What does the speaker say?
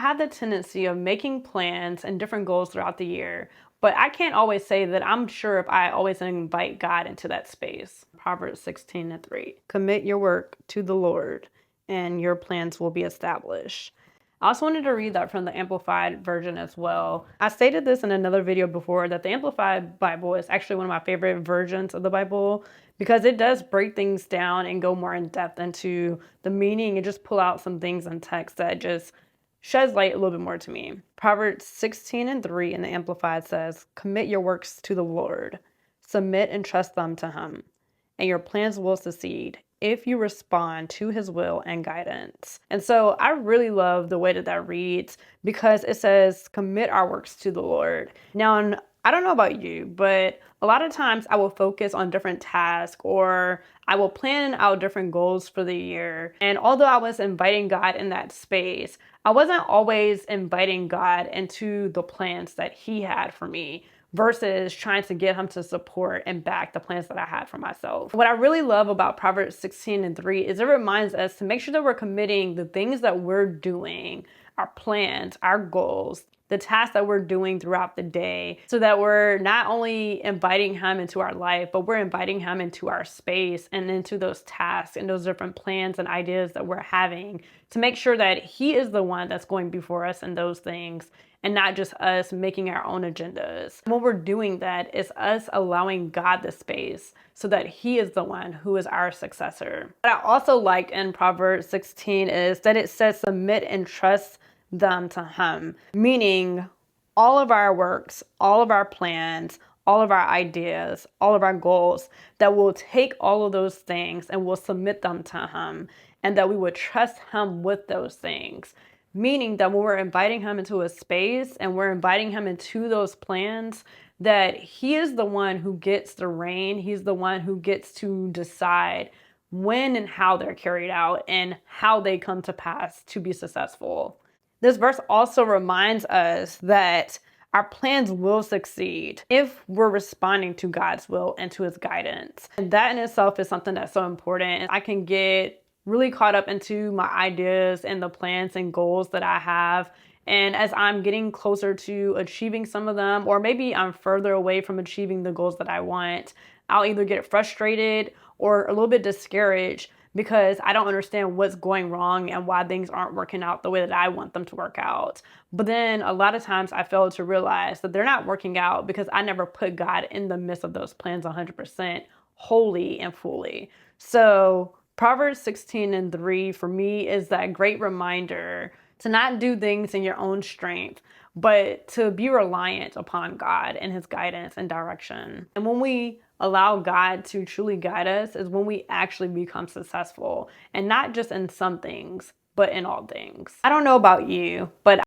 have the tendency of making plans and different goals throughout the year, but I can't always say that I'm sure if I always invite God into that space. Proverbs 16:3. Commit your work to the Lord, and your plans will be established. I also wanted to read that from the Amplified version as well. I stated this in another video before that the Amplified Bible is actually one of my favorite versions of the Bible because it does break things down and go more in depth into the meaning and just pull out some things in text that just sheds light a little bit more to me. Proverbs 16:3 in the Amplified says, commit your works to the Lord, submit and trust them to him, and your plans will succeed if you respond to his will and guidance. And so I really love the way that that reads because it says, commit our works to the Lord. Now, I don't know about you, but a lot of times I will focus on different tasks or I will plan out different goals for the year. And although I was inviting God in that space, I wasn't always inviting God into the plans that he had for me versus trying to get him to support and back the plans that I had for myself. What I really love about Proverbs 16:3 is it reminds us to make sure that we're committing the things that we're doing, our plans, our goals, the tasks that we're doing throughout the day, so that we're not only inviting him into our life, but we're inviting him into our space and into those tasks and those different plans and ideas that we're having to make sure that he is the one that's going before us in those things and not just us making our own agendas. When we're doing that, it's us allowing God the space so that he is the one who is our successor. What I also liked in Proverbs 16 is that it says submit and trust them to him, meaning all of our works, all of our plans, all of our ideas, all of our goals, that we'll take all of those things and we'll submit them to him, and that we would trust him with those things. Meaning that when we're inviting him into a space and we're inviting him into those plans, that he is the one who gets the reign. He's the one who gets to decide when and how they're carried out and how they come to pass to be successful. This verse also reminds us that our plans will succeed if we're responding to God's will and to his guidance. And that in itself is something that's so important. I can get really caught up into my ideas and the plans and goals that I have. And as I'm getting closer to achieving some of them, or maybe I'm further away from achieving the goals that I want, I'll either get frustrated or a little bit discouraged because I don't understand what's going wrong and why things aren't working out the way that I want them to work out. But then a lot of times I fail to realize that they're not working out because I never put God in the midst of those plans 100% wholly and fully. So Proverbs 16:3 for me is that great reminder to not do things in your own strength, but to be reliant upon God and his guidance and direction. And when we allow God to truly guide us is when we actually become successful, and not just in some things, but in all things. I don't know about you, but